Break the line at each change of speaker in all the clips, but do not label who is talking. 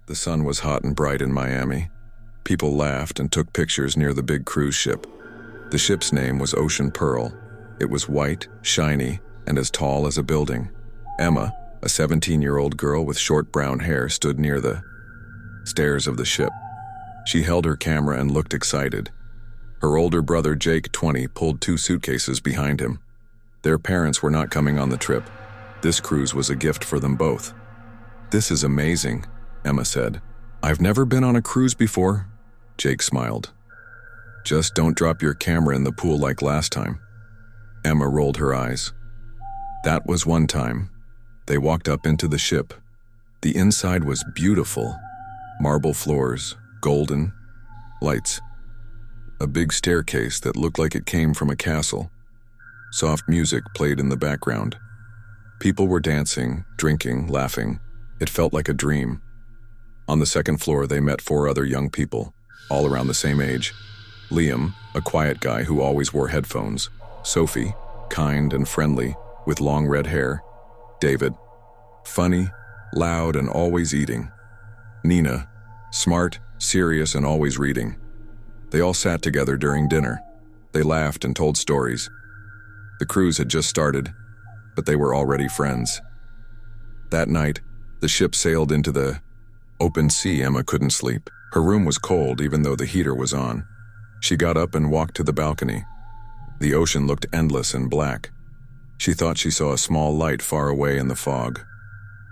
The sun was hot and bright in Miami. People laughed and took pictures near the big cruise ship. The ship's name was Ocean Pearl. It was white, shiny, and as tall as a building. Emma, a 17-year-old girl with short brown hair, stood near the stairs of the ship. She held her camera and looked excited. Her older brother, Jake, 20, pulled 2 suitcases behind him. Their parents were not coming on the trip. This cruise was a gift for them both. "This is amazing," Emma said. "I've never been on a cruise before." Jake smiled. "Just don't drop your camera in the pool like last time." Emma rolled her eyes. That was one time. They walked up into the ship. The inside was beautiful. Marble floors, golden, lights. A big staircase that looked like it came from a castle. Soft music played in the background. People were dancing, drinking, laughing. It felt like a dream. On the second floor, they met 4 other young people, all around the same age. Liam, a quiet guy who always wore headphones. Sophie, kind and friendly, with long red hair. David, funny, loud, and always eating. Nina, smart, serious, and always reading. They all sat together during dinner. They laughed and told stories. The cruise had just started, but they were already friends. That night, the ship sailed into the open sea. Emma couldn't sleep. Her room was cold even though the heater was on. She got up and walked to the balcony. The ocean looked endless and black. She thought she saw a small light far away in the fog,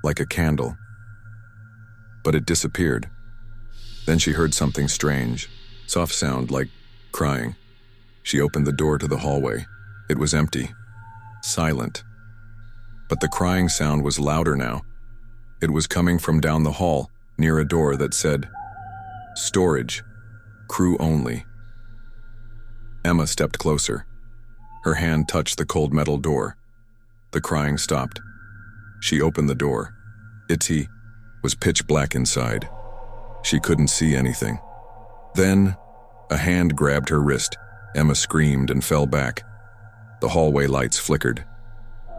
like a candle. But it disappeared. Then she heard something strange, soft sound like crying. She opened the door to the hallway. It was empty, silent. But the crying sound was louder now. It was coming from down the hall, near a door that said, "Storage, crew only." Emma stepped closer. Her hand touched the cold metal door. The crying stopped. She opened the door. It was pitch black inside. She couldn't see anything. Then, a hand grabbed her wrist. Emma screamed and fell back. The hallway lights flickered.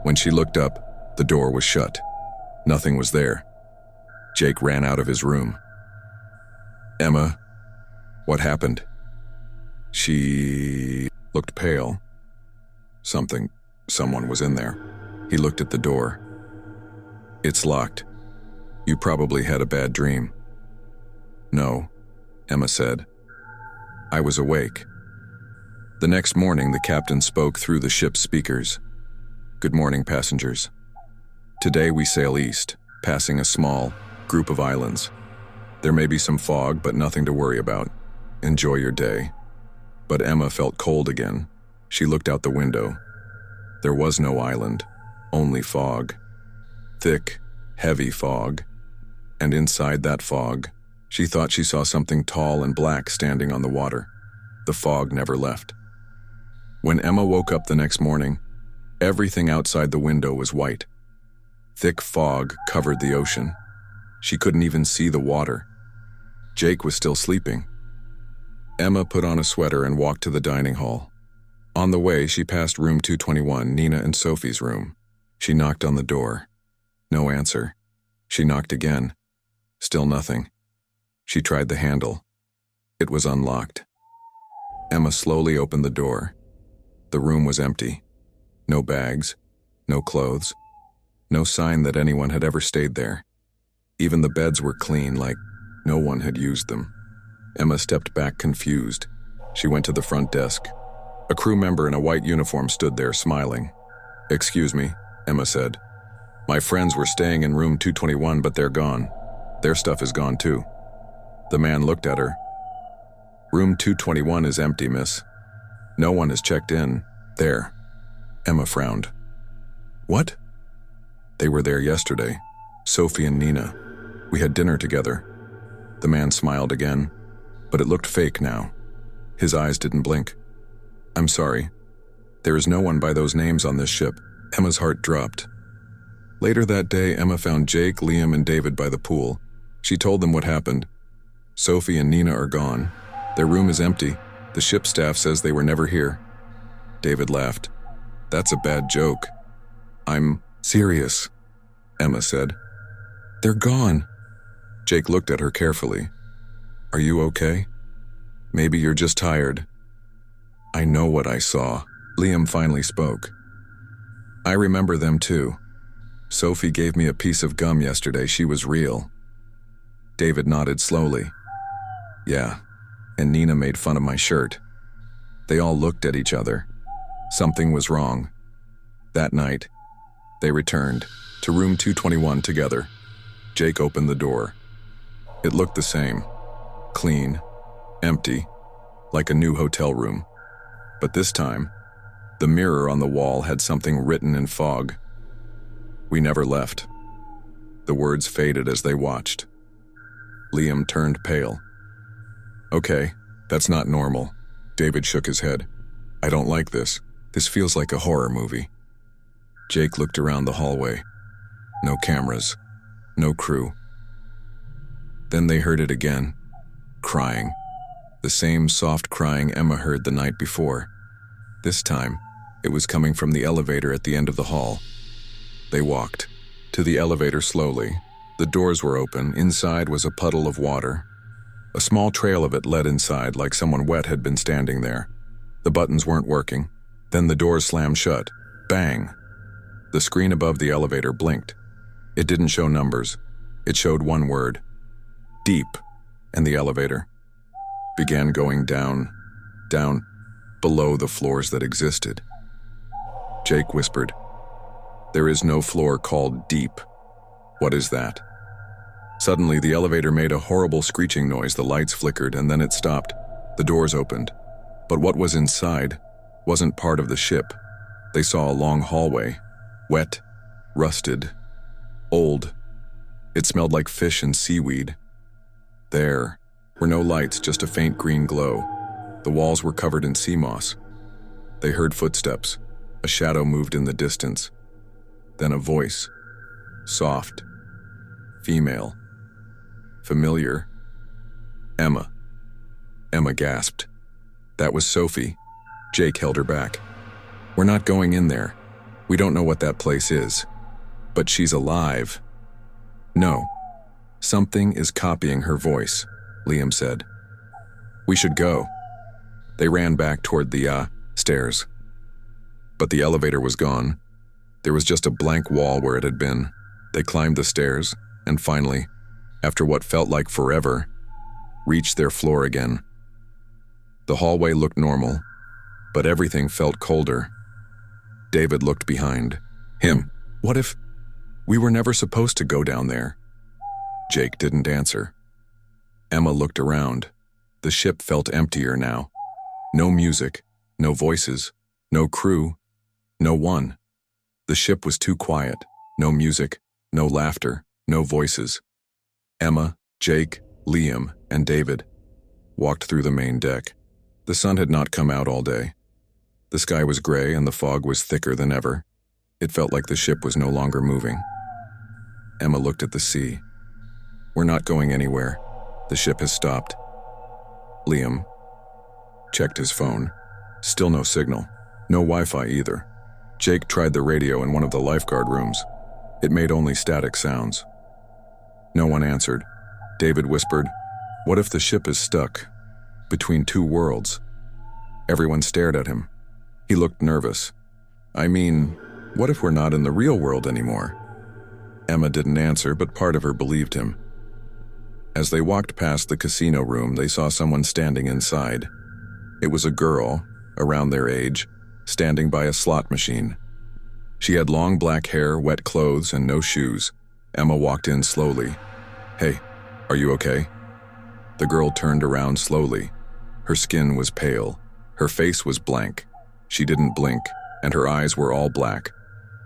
When she looked up, the door was shut. Nothing was there. Jake ran out of his room. "Emma, what happened?" She looked pale. Someone was in there. He looked at the door. "It's locked. You probably had a bad dream." "No," Emma said. "I was awake." The next morning, the captain spoke through the ship's speakers. "Good morning, passengers. Today we sail east, passing a small group of islands. There may be some fog, but nothing to worry about. Enjoy your day." But Emma felt cold again. She looked out the window. There was no island, only fog. Thick, heavy fog. And inside that fog, she thought she saw something tall and black standing on the water. The fog never left. When Emma woke up the next morning, everything outside the window was white. Thick fog covered the ocean. She couldn't even see the water. Jake was still sleeping. Emma put on a sweater and walked to the dining hall. On the way, she passed room 221, Nina and Sophie's room. She knocked on the door. No answer. She knocked again. Still nothing. She tried the handle. It was unlocked. Emma slowly opened the door. The room was empty. No bags, no clothes, no sign that anyone had ever stayed there. Even the beds were clean, like no one had used them. Emma stepped back confused. She went to the front desk. A crew member in a white uniform stood there, smiling. "Excuse me," Emma said. "My friends were staying in room 221, but they're gone. Their stuff is gone too." The man looked at her. "Room 221 is empty, miss. No one has checked in there." Emma frowned. "What?" "They were there yesterday. Sophie and Nina. We had dinner together." The man smiled again, but it looked fake now. His eyes didn't blink. "I'm sorry. There is no one by those names on this ship." Emma's heart dropped. Later that day, Emma found Jake, Liam, and David by the pool. She told them what happened. "Sophie and Nina are gone. Their room is empty. The ship staff says they were never here." David laughed. "That's a bad joke." "I'm serious," Emma said. "They're gone." Jake looked at her carefully. Are you okay? Maybe you're just tired. I know what I saw. Liam finally spoke. I remember them too. Sophie gave me a piece of gum yesterday. She was real. David nodded slowly. Yeah, and Nina made fun of my shirt. They all looked at each other. Something was wrong. That night, they returned to room 221 together. Jake opened the door. It looked the same. Clean, empty, like a new hotel room. But this time, the mirror on the wall had something written in fog. We never left. The words faded as they watched. Liam turned pale. Okay, that's not normal. David shook his head. I don't like this. This feels like a horror movie. Jake looked around the hallway. No cameras. No crew. Then they heard it again. Crying. The same soft crying Emma heard the night before. This time, it was coming from the elevator at the end of the hall. They walked to the elevator slowly. The doors were open. Inside was a puddle of water. A small trail of it led inside like someone wet had been standing there. The buttons weren't working. Then the doors slammed shut. Bang! The screen above the elevator blinked. It didn't show numbers. It showed one word. Deep. And the elevator began going down, below the floors that existed. Jake whispered, There is no floor called deep. What is that? Suddenly, the elevator made a horrible screeching noise. The lights flickered, and then it stopped. The doors opened. But what was inside wasn't part of the ship. They saw a long hallway, wet, rusted, old. It smelled like fish and seaweed. There were no lights, just a faint green glow. The walls were covered in sea moss. They heard footsteps. A shadow moved in the distance. Then a voice. Soft. Female. Familiar. Emma. Emma gasped. That was Sophie. Jake held her back. We're not going in there. We don't know what that place is. But she's alive. No. Something is copying her voice, Liam said. We should go. They ran back toward the, stairs. But the elevator was gone. There was just a blank wall where it had been. They climbed the stairs, and finally, after what felt like forever, reached their floor again. The hallway looked normal, but everything felt colder. David looked behind him. What if we were never supposed to go down there? Jake didn't answer. Emma looked around. The ship felt emptier now. No music, no voices, no crew, no one. The ship was too quiet. No music, no laughter, no voices. Emma, Jake, Liam, and David walked through the main deck. The sun had not come out all day. The sky was gray and the fog was thicker than ever. It felt like the ship was no longer moving. Emma looked at the sea. We're not going anywhere. The ship has stopped. Liam checked his phone. Still no signal. No Wi-Fi either. Jake tried the radio in one of the lifeguard rooms. It made only static sounds. No one answered. David whispered, What if the ship is stuck between two worlds? Everyone stared at him. He looked nervous. I mean, what if we're not in the real world anymore? Emma didn't answer, but part of her believed him. As they walked past the casino room, they saw someone standing inside. It was a girl, around their age, standing by a slot machine. She had long black hair, wet clothes, and no shoes. Emma walked in slowly. Hey, are you okay? The girl turned around slowly. Her skin was pale. Her face was blank. She didn't blink, and her eyes were all black.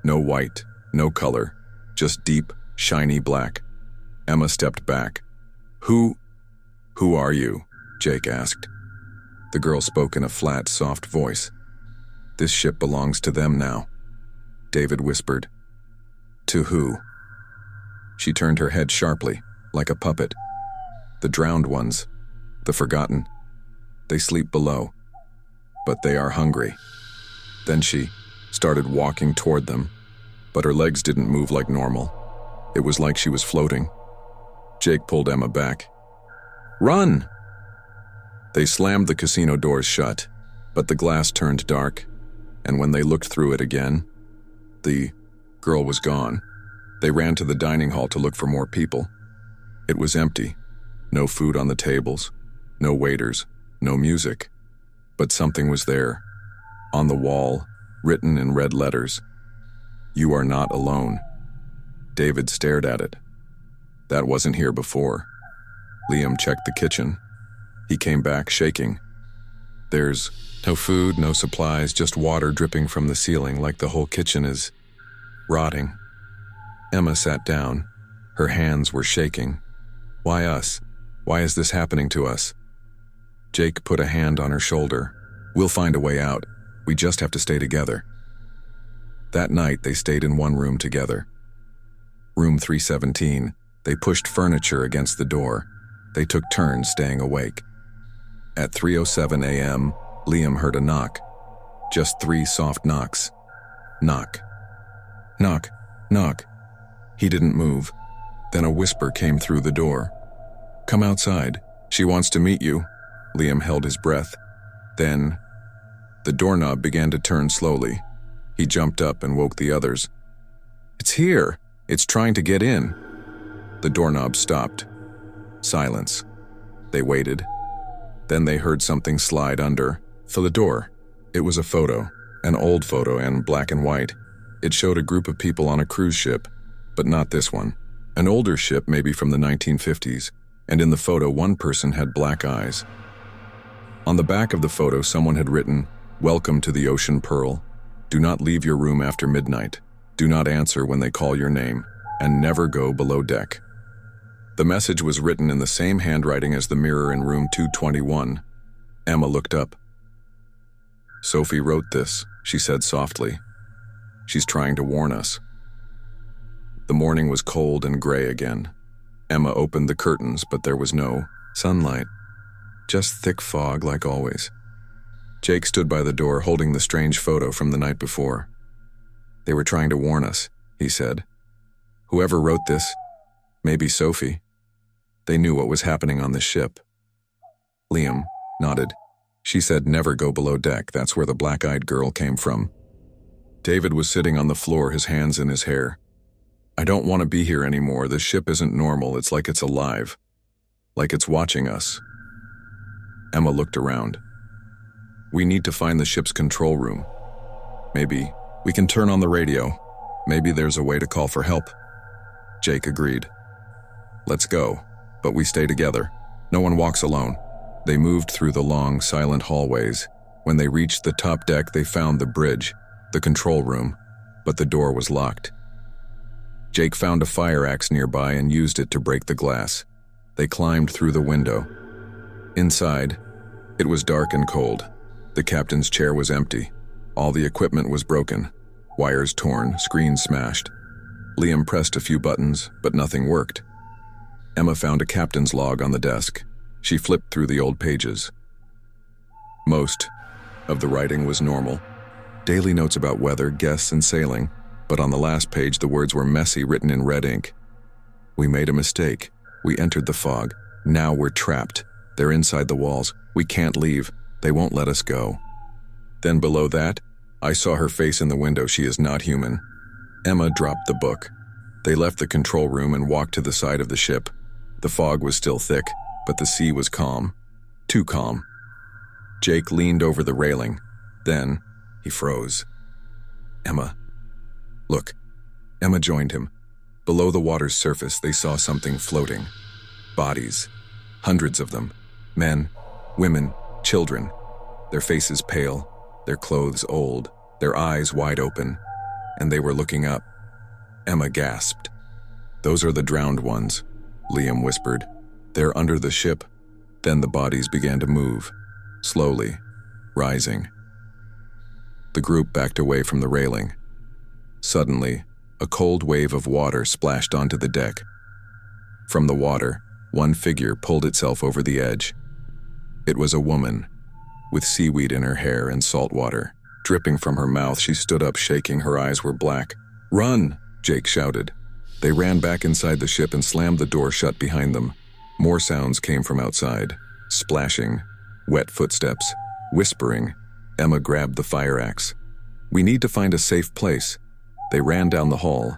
No white, no color, just deep, shiny black. Emma stepped back. Who are you? Jake asked. The girl spoke in a flat, soft voice. This ship belongs to them now. David whispered. To who? She turned her head sharply, like a puppet. The drowned ones, the forgotten. They sleep below, but they are hungry. Then she started walking toward them, but her legs didn't move like normal. It was like she was floating. Jake pulled Emma back. Run! They slammed the casino doors shut, but the glass turned dark, and when they looked through it again, the girl was gone. They ran to the dining hall to look for more people. It was empty. No food on the tables, no waiters, no music. But something was there. On the wall, written in red letters. You are not alone. David stared at it. That wasn't here before. Liam checked the kitchen. He came back shaking. There's no food, no supplies, just water dripping from the ceiling like the whole kitchen is rotting. Emma sat down. Her hands were shaking. Why us? Why is this happening to us? Jake put a hand on her shoulder. We'll find a way out. We just have to stay together. That night, they stayed in one room together. Room 317. They pushed furniture against the door. They took turns staying awake. At 3:07 a.m., Liam heard a knock. Just 3 soft knocks. Knock. Knock. Knock. He didn't move. Then a whisper came through the door. Come outside. She wants to meet you. Liam held his breath. Then, the doorknob began to turn slowly. He jumped up and woke the others. It's here. It's trying to get in. The doorknob stopped. Silence. They waited. Then they heard something slide under, for the door. It was a photo, an old photo and black and white. It showed a group of people on a cruise ship, but not this one. An older ship, maybe from the 1950s, and in the photo one person had black eyes. On the back of the photo someone had written, Welcome to the Ocean Pearl. Do not leave your room after midnight. Do not answer when they call your name, and never go below deck. The message was written in the same handwriting as the mirror in room 221. Emma looked up. Sophie wrote this, she said softly. She's trying to warn us. The morning was cold and gray again. Emma opened the curtains, but there was no sunlight. Just thick fog like always. Jake stood by the door holding the strange photo from the night before. They were trying to warn us, he said. Whoever wrote this, maybe Sophie. They knew what was happening on the ship. Liam nodded. She said never go below deck, that's where the black-eyed girl came from. David was sitting on the floor, his hands in his hair. I don't want to be here anymore, the ship isn't normal, it's like it's alive. Like it's watching us. Emma looked around. We need to find the ship's control room. Maybe we can turn on the radio. Maybe there's a way to call for help. Jake agreed. Let's go, but we stay together. No one walks alone. They moved through the long, silent hallways. When they reached the top deck, they found the bridge, the control room, but the door was locked. Jake found a fire axe nearby and used it to break the glass. They climbed through the window. Inside, it was dark and cold. The captain's chair was empty. All the equipment was broken. Wires torn, screens smashed. Liam pressed a few buttons, but nothing worked. Emma found a captain's log on the desk. She flipped through the old pages. Most of the writing was normal. Daily notes about weather, guests, and sailing. But on the last page, the words were messy, written in red ink. We made a mistake. We entered the fog. Now we're trapped. They're inside the walls. We can't leave. They won't let us go. Then below that, I saw her face in the window. She is not human. Emma dropped the book. They left the control room and walked to the side of the ship. The fog was still thick, but the sea was calm. Too calm. Jake leaned over the railing. Then, he froze. Emma. Look. Emma joined him. Below the water's surface, they saw something floating. Bodies. Hundreds of them. Men, women, children. Their faces pale, their clothes old, their eyes wide open. And they were looking up. Emma gasped. Those are the drowned ones, Liam whispered. They're under the ship. Then the bodies began to move, slowly, rising. The group backed away from the railing. Suddenly, a cold wave of water splashed onto the deck. From the water, one figure pulled itself over the edge. It was a woman, with seaweed in her hair and salt water. Dripping from her mouth, she stood up shaking, her eyes were black. Run, Jake shouted. They ran back inside the ship and slammed the door shut behind them. More sounds came from outside. Splashing, wet footsteps, whispering. Emma grabbed the fire axe. "We need to find a safe place." They ran down the hall.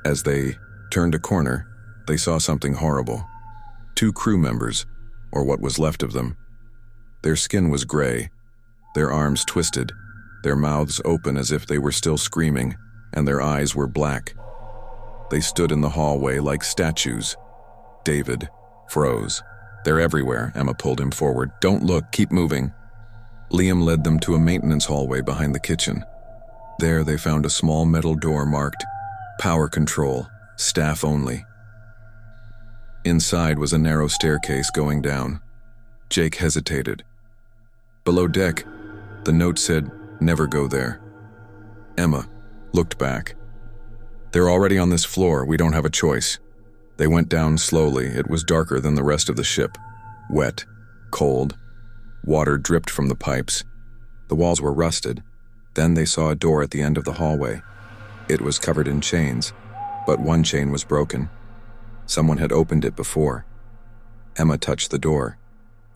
As they turned a corner, they saw something horrible. 2 crew members, or what was left of them. Their skin was gray, their arms twisted, their mouths open as if they were still screaming, and their eyes were black. They stood in the hallway like statues. David froze. "They're everywhere," Emma pulled him forward. "Don't look, keep moving." Liam led them to a maintenance hallway behind the kitchen. There they found a small metal door marked "Power Control, Staff Only." Inside was a narrow staircase going down. Jake hesitated. Below deck, the note said, "Never go there." Emma looked back. "They're already on this floor, we don't have a choice." They went down slowly. It was darker than the rest of the ship. Wet, cold. Water dripped from the pipes. The walls were rusted. Then they saw a door at the end of the hallway. It was covered in chains, but one chain was broken. Someone had opened it before. Emma touched the door.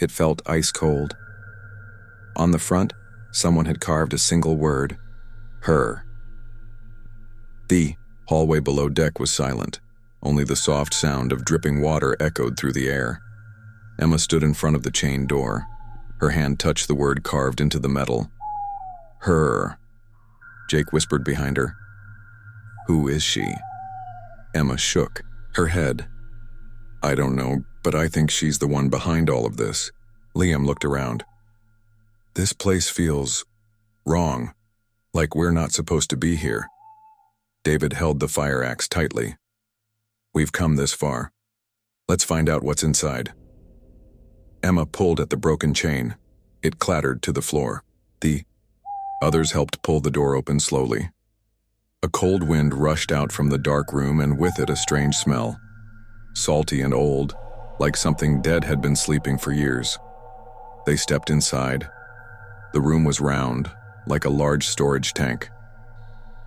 It felt ice cold. On the front, someone had carved a single word: her. The hallway below deck was silent. Only the soft sound of dripping water echoed through the air. Emma stood in front of the chain door. Her hand touched the word carved into the metal. Her. Jake whispered behind her. "Who is she?" Emma shook her head. "I don't know, but I think she's the one behind all of this." Liam looked around. "This place feels wrong, like we're not supposed to be here." David held the fire axe tightly. "We've come this far. Let's find out what's inside." Emma pulled at the broken chain. It clattered to the floor. The others helped pull the door open slowly. A cold wind rushed out from the dark room, and with it a strange smell. Salty and old, like something dead had been sleeping for years. They stepped inside. The room was round, like a large storage tank.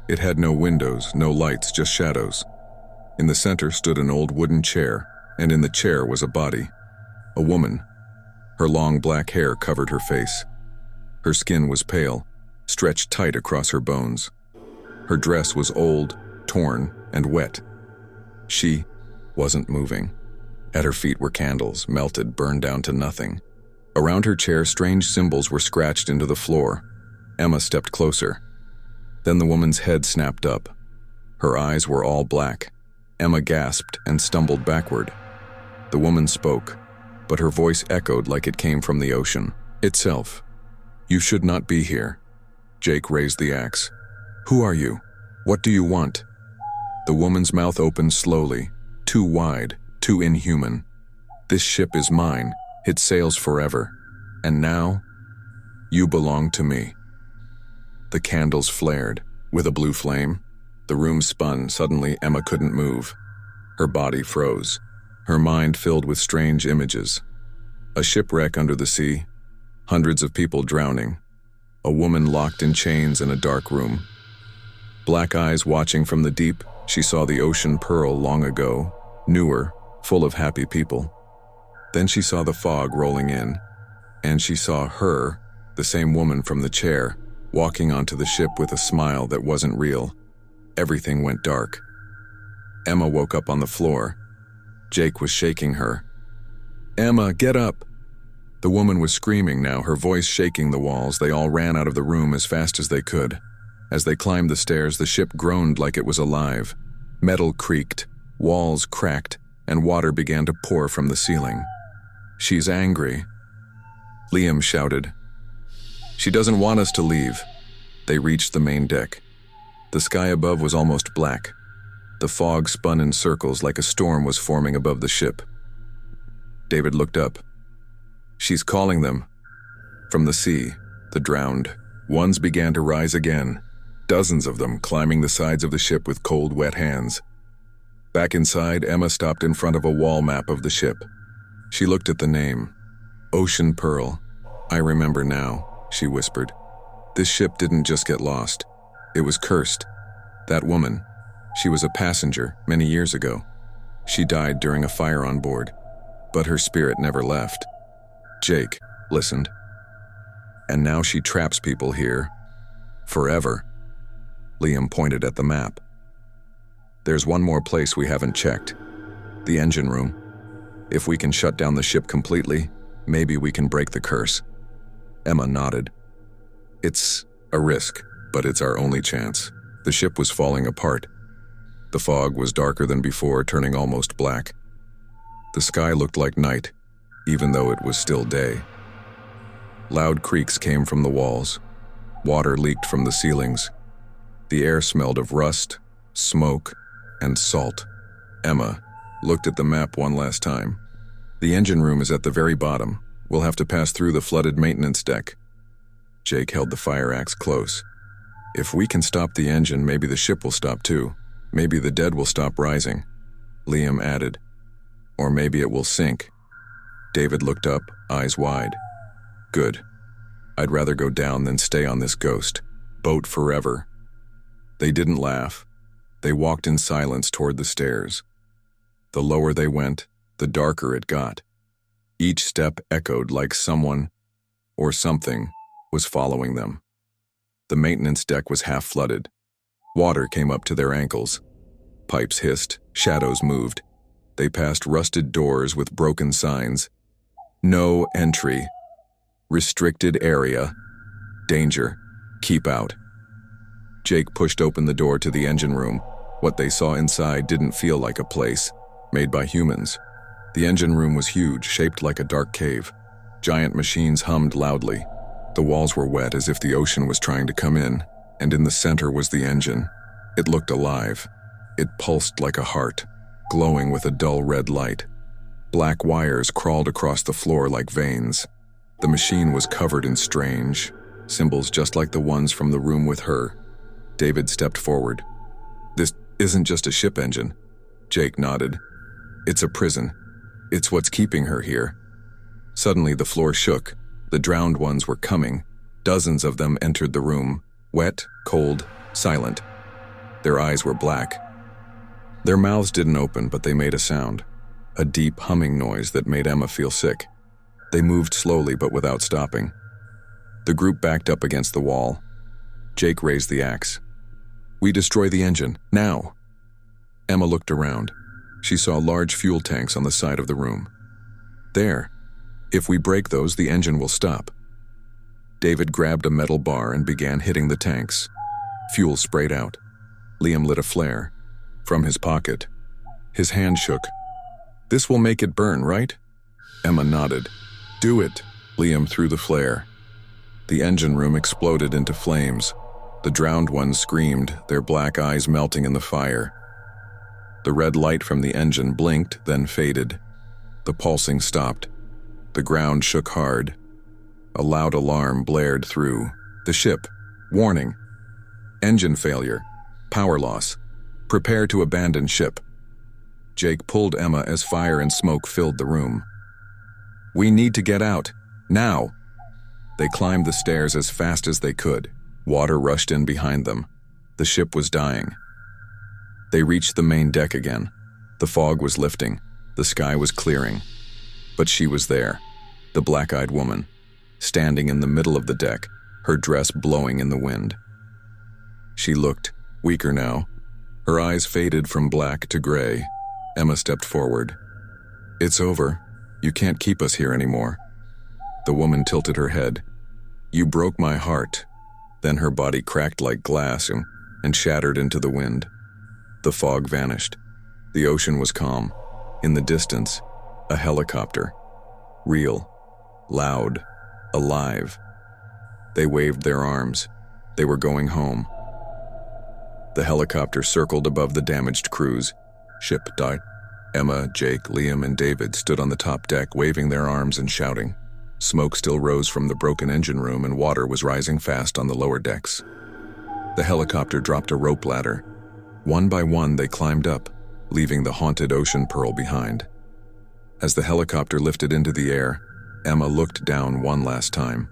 It had no windows, no lights, just shadows. In the center stood an old wooden chair, and in the chair was a body. A woman. Her long black hair covered her face. Her skin was pale, stretched tight across her bones. Her dress was old, torn, and wet. She wasn't moving. At her feet were candles, melted, burned down to nothing. Around her chair, strange symbols were scratched into the floor. Emma stepped closer. Then the woman's head snapped up. Her eyes were all black. Emma gasped and stumbled backward. The woman spoke, but her voice echoed like it came from the ocean itself. "You should not be here." Jake raised the axe. "Who are you? What do you want?" The woman's mouth opened slowly, too wide, too inhuman. "This ship is mine. It sails forever. And now, you belong to me." The candles flared. With a blue flame, the room spun. Suddenly, Emma couldn't move. Her body froze. Her mind filled with strange images. A shipwreck under the sea. Hundreds of people drowning. A woman locked in chains in a dark room. Black eyes watching from the deep, she saw the ocean pearl long ago, newer, full of happy people. Then she saw the fog rolling in, and she saw her, the same woman from the chair, walking onto the ship with a smile that wasn't real. Everything went dark. Emma woke up on the floor. Jake was shaking her. "Emma, get up!" The woman was screaming now, her voice shaking the walls. They all ran out of the room as fast as they could. As they climbed the stairs, the ship groaned like it was alive. Metal creaked, walls cracked, and water began to pour from the ceiling. "She's angry," Liam shouted. "She doesn't want us to leave." They reached the main deck. The sky above was almost black. The fog spun in circles like a storm was forming above the ship. David looked up. "She's calling them." From the sea, the drowned ones began to rise again, dozens of them climbing the sides of the ship with cold, wet hands. Back inside, Emma stopped in front of a wall map of the ship. She looked at the name. Ocean Pearl. "I remember now," she whispered. "This ship didn't just get lost. It was cursed. That woman, She was a passenger many years ago. She died during a fire on board, but her spirit never left. Jake listened. And now she traps people here. Forever. Liam pointed at the map. There's one more place we haven't checked. The engine room. If we can shut down the ship completely, maybe we can break the curse. Emma nodded. It's a risk, but it's our only chance. The ship was falling apart. The fog was darker than before, turning almost black. The sky looked like night, even though it was still day. Loud creaks came from the walls. Water leaked from the ceilings. The air smelled of rust, smoke, and salt. Emma looked at the map one last time. The engine room is at the very bottom. We'll have to pass through the flooded maintenance deck. Jake held the fire axe close. If we can stop the engine, maybe the ship will stop too. Maybe the dead will stop rising. Liam added. Or maybe it will sink. David looked up, eyes wide. Good. I'd rather go down than stay on this ghost boat forever. They didn't laugh. They walked in silence toward the stairs. The lower they went, the darker it got. Each step echoed like someone, or something, was following them. The maintenance deck was half flooded. Water came up to their ankles. Pipes hissed, shadows moved. They passed rusted doors with broken signs. No entry. Restricted area. Danger. Keep out. Jake pushed open the door to the engine room. What they saw inside didn't feel like a place, made by humans. The engine room was huge, shaped like a dark cave. Giant machines hummed loudly. The walls were wet as if the ocean was trying to come in, and in the center was the engine. It looked alive. It pulsed like a heart, glowing with a dull red light. Black wires crawled across the floor like veins. The machine was covered in strange symbols just like the ones from the room with her. David stepped forward. This isn't just a ship engine. Jake nodded. It's a prison. It's what's keeping her here. Suddenly the floor shook. The drowned ones were coming. Dozens of them entered the room, wet, cold, silent. Their eyes were black. Their mouths didn't open, but they made a sound. A deep humming noise that made Emma feel sick. They moved slowly but without stopping. The group backed up against the wall. Jake raised the axe. We destroy the engine, now! Emma looked around. She saw large fuel tanks on the side of the room. There. If we break those, the engine will stop. David grabbed a metal bar and began hitting the tanks. Fuel sprayed out. Liam lit a flare. From his pocket. His hand shook. This will make it burn, right? Emma nodded. Do it. Liam threw the flare. The engine room exploded into flames. The drowned ones screamed, their black eyes melting in the fire. The red light from the engine blinked, then faded. The pulsing stopped. The ground shook hard. A loud alarm blared through. The ship. Warning. Engine failure. Power loss. Prepare to abandon ship. Jake pulled Emma as fire and smoke filled the room. We need to get out. Now. They climbed the stairs as fast as they could. Water rushed in behind them. The ship was dying. They reached the main deck again. The fog was lifting. The sky was clearing. But she was there, the black-eyed woman, standing in the middle of the deck, her dress blowing in the wind. She looked, weaker now. Her eyes faded from black to gray. Emma stepped forward. It's over. You can't keep us here anymore. The woman tilted her head. You broke my heart. Then her body cracked like glass and shattered into the wind. The fog vanished. The ocean was calm. In the distance, a helicopter. Real, loud, alive. They waved their arms. They were going home. The helicopter circled above the damaged cruise. Ship died. Emma, Jake, Liam, and David stood on the top deck waving their arms and shouting. Smoke still rose from the broken engine room and water was rising fast on the lower decks. The helicopter dropped a rope ladder. One by one they climbed up, leaving the haunted ocean pearl behind. As the helicopter lifted into the air, Emma looked down one last time.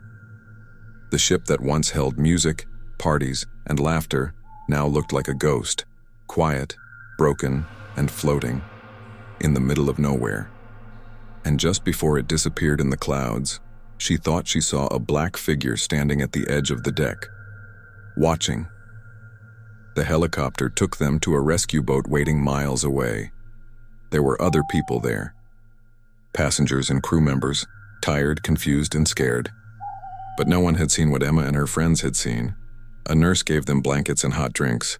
The ship that once held music, parties, and laughter now looked like a ghost, quiet, broken, and floating, in the middle of nowhere. And just before it disappeared in the clouds, she thought she saw a black figure standing at the edge of the deck, watching. The helicopter took them to a rescue boat waiting miles away. There were other people there. Passengers and crew members, tired, confused, and scared. But no one had seen what Emma and her friends had seen. A nurse gave them blankets and hot drinks.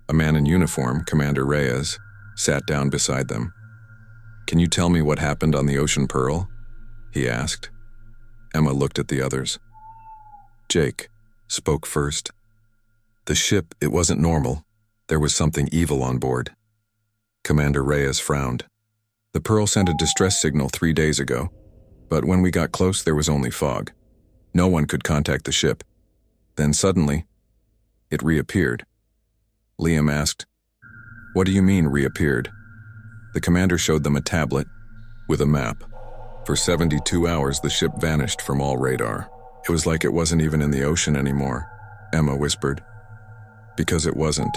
A man in uniform, Commander Reyes, sat down beside them. "Can you tell me what happened on the Ocean Pearl?" he asked. Emma looked at the others. Jake spoke first. "The ship, it wasn't normal. There was something evil on board." Commander Reyes frowned. "The Pearl sent a distress signal 3 days ago, but when we got close there was only fog. No one could contact the ship. Then suddenly, it reappeared." Liam asked, "What do you mean, reappeared?" The commander showed them a tablet with a map. For 72 hours, the ship vanished from all radar. "It was like it wasn't even in the ocean anymore," Emma whispered. "Because it wasn't.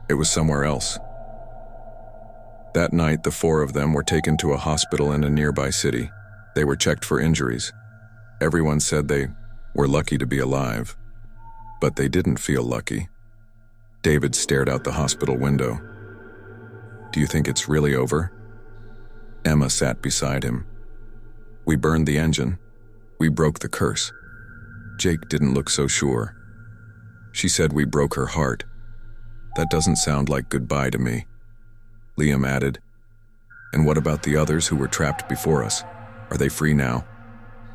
It was somewhere else." That night, the 4 of them were taken to a hospital in a nearby city. They were checked for injuries. Everyone said they were lucky to be alive. But they didn't feel lucky. David stared out the hospital window. "Do you think it's really over?" Emma sat beside him. "We burned the engine. We broke the curse." Jake didn't look so sure. "She said we broke her heart. That doesn't sound like goodbye to me." Liam added, "And what about the others who were trapped before us? Are they free now?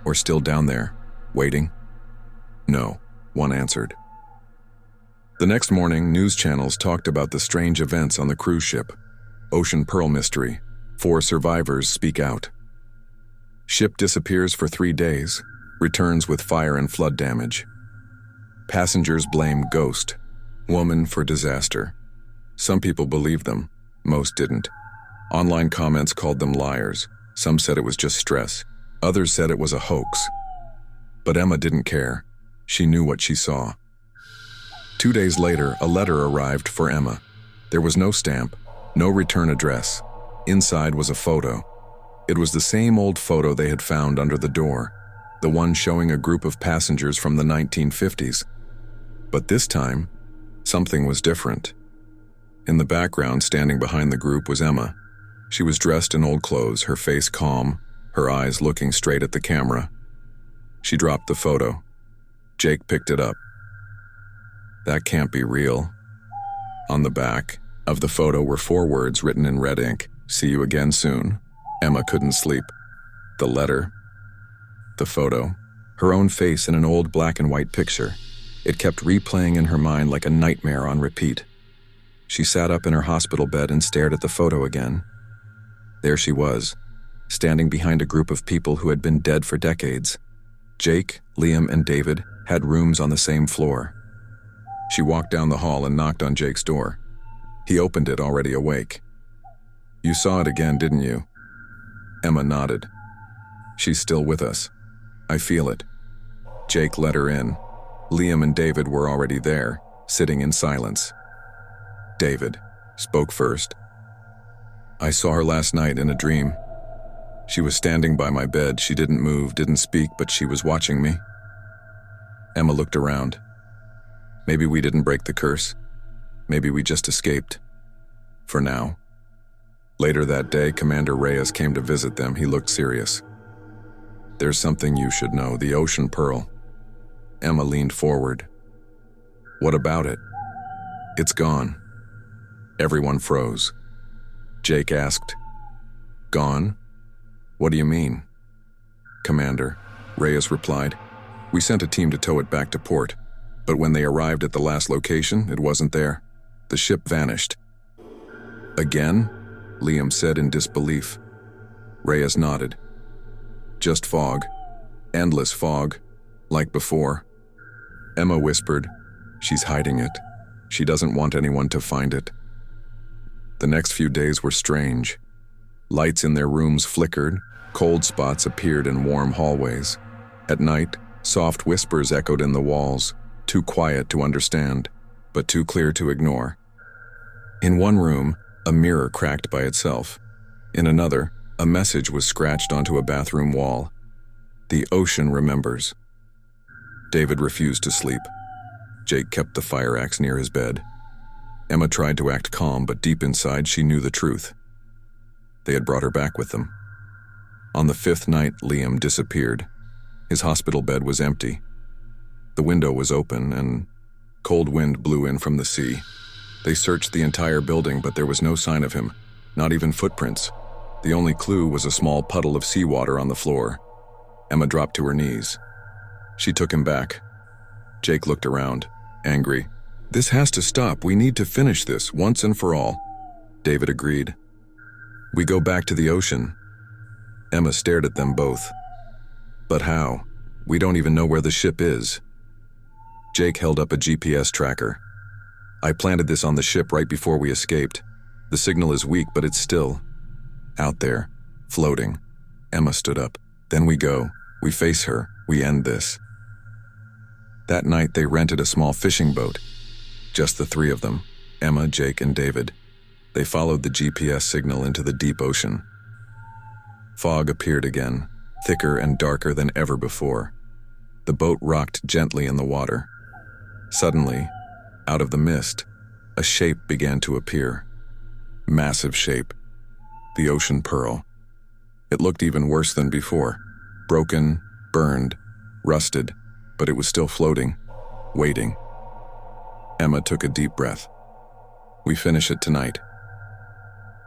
Or still down there, waiting?" "No," one answered. The next morning, news channels talked about the strange events on the cruise ship. Ocean Pearl mystery. 4 survivors speak out. Ship disappears for 3 days, returns with fire and flood damage. Passengers blame ghost, woman for disaster. Some people believed them, most didn't. Online comments called them liars. Some said it was just stress. Others said it was a hoax. But Emma didn't care. She knew what she saw. 2 days later, a letter arrived for Emma. There was no stamp, no return address. Inside was a photo. It was the same old photo they had found under the door, the one showing a group of passengers from the 1950s. But this time, something was different. In the background, standing behind the group, was Emma. She was dressed in old clothes, her face calm, her eyes looking straight at the camera. She dropped the photo. Jake picked it up. "That can't be real." On the back of the photo were 4 words written in red ink: "See you again soon." Emma couldn't sleep. The letter, the photo, her own face in an old black and white picture. It kept replaying in her mind like a nightmare on repeat. She sat up in her hospital bed and stared at the photo again. There she was, standing behind a group of people who had been dead for decades. Jake, Liam, and David had rooms on the same floor. She walked down the hall and knocked on Jake's door. He opened it, already awake. "You saw it again, didn't you?" Emma nodded. "She's still with us. I feel it." Jake let her in. Liam and David were already there, sitting in silence. David spoke first. "I saw her last night in a dream. She was standing by my bed. She didn't move, didn't speak, but she was watching me." Emma looked around. "Maybe we didn't break the curse. Maybe we just escaped. For now." Later that day, Commander Reyes came to visit them. He looked serious. "There's something you should know, the Ocean Pearl." Emma leaned forward. "What about it?" "It's gone." Everyone froze. Jake asked, "Gone? What do you mean?" "Commander," Reyes replied, "we sent a team to tow it back to port, but when they arrived at the last location, it wasn't there. The ship vanished." "Again?" Liam said in disbelief. Reyes nodded. "Just fog. Endless fog. Like before." Emma whispered, "She's hiding it. She doesn't want anyone to find it." The next few days were strange. Lights in their rooms flickered, cold spots appeared in warm hallways. At night, soft whispers echoed in the walls, too quiet to understand, but too clear to ignore. In one room, a mirror cracked by itself. In another, a message was scratched onto a bathroom wall. The ocean remembers. David refused to sleep. Jake kept the fire axe near his bed. Emma tried to act calm, but deep inside she knew the truth. They had brought her back with them. On the 5th night, Liam disappeared. His hospital bed was empty. The window was open, and cold wind blew in from the sea. They searched the entire building, but there was no sign of him, not even footprints. The only clue was a small puddle of seawater on the floor. Emma dropped to her knees. She took him back. Jake looked around, angry. "This has to stop. We need to finish this once and for all." David agreed. "We go back to the ocean." Emma stared at them both. "But how? We don't even know where the ship is." Jake held up a GPS tracker. "I planted this on the ship right before we escaped. The signal is weak, but it's still out there, floating." Emma stood up. "Then we go. We face her. We end this." That night they rented a small fishing boat. Just the 3 of them, Emma, Jake, and David. They followed the GPS signal into the deep ocean. Fog appeared again, thicker and darker than ever before. The boat rocked gently in the water. Suddenly, out of the mist, a shape began to appear. Massive shape. The ocean pearl. It looked even worse than before. Broken, burned, rusted, but it was still floating, waiting. Emma took a deep breath. "We finish it tonight."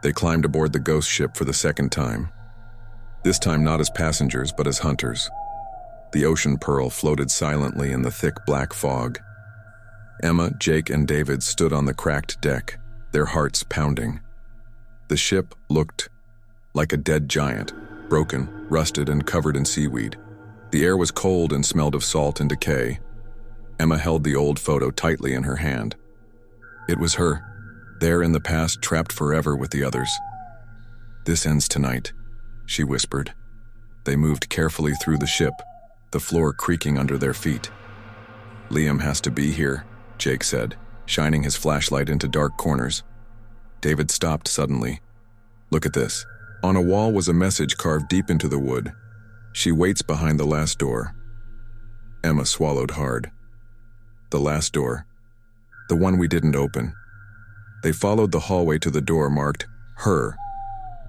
They climbed aboard the ghost ship for the 2nd time. This time not as passengers, but as hunters. The ocean pearl floated silently in the thick black fog. Emma, Jake, and David stood on the cracked deck, their hearts pounding. The ship looked like a dead giant, broken, rusted, and covered in seaweed. The air was cold and smelled of salt and decay. Emma held the old photo tightly in her hand. It was her, there in the past, trapped forever with the others. "This ends tonight," she whispered. They moved carefully through the ship, the floor creaking under their feet. "Liam has to be here," Jake said, shining his flashlight into dark corners. David stopped suddenly. "Look at this." On a wall was a message carved deep into the wood. "She waits behind the last door." Emma swallowed hard. The last door. The one we didn't open. They followed the hallway to the door marked "Her,"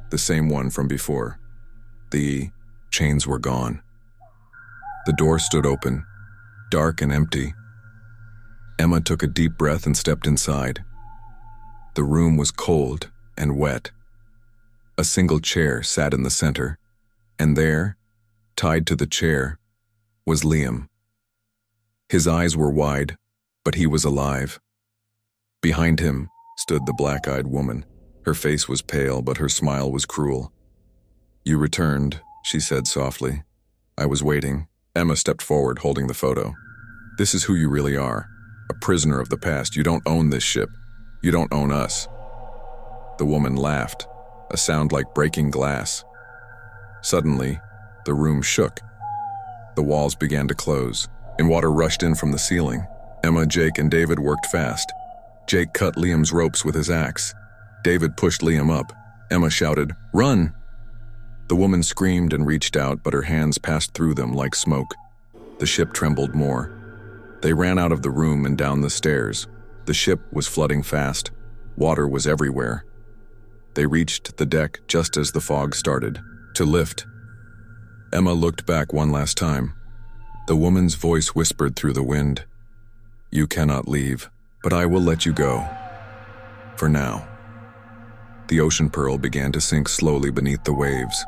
the same one from before. The chains were gone. The door stood open, dark and empty. Emma took a deep breath and stepped inside. The room was cold and wet. A single chair sat in the center, and there, tied to the chair, was Liam. His eyes were wide, but he was alive. Behind him stood the black-eyed woman. Her face was pale, but her smile was cruel. "You returned," she said softly. "I was waiting." Emma stepped forward, holding the photo. "This is who you really are, a prisoner of the past. You don't own this ship. You don't own us." The woman laughed, a sound like breaking glass. Suddenly, the room shook. The walls began to close, and water rushed in from the ceiling. Emma, Jake, and David worked fast. Jake cut Liam's ropes with his axe. David pushed Liam up. Emma shouted, "Run!" The woman screamed and reached out, but her hands passed through them like smoke. The ship trembled more. They ran out of the room and down the stairs. The ship was flooding fast. Water was everywhere. They reached the deck just as the fog started to lift. Emma looked back one last time. The woman's voice whispered through the wind, "You cannot leave, but I will let you go. For now." The ocean pearl began to sink slowly beneath the waves.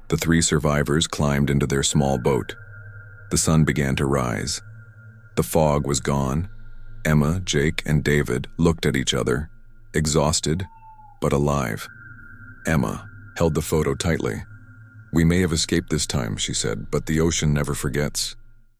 The 3 survivors climbed into their small boat. The sun began to rise. The fog was gone. Emma, Jake, and David looked at each other, exhausted but alive. Emma held the photo tightly. "We may have escaped this time," she said, "but the ocean never forgets."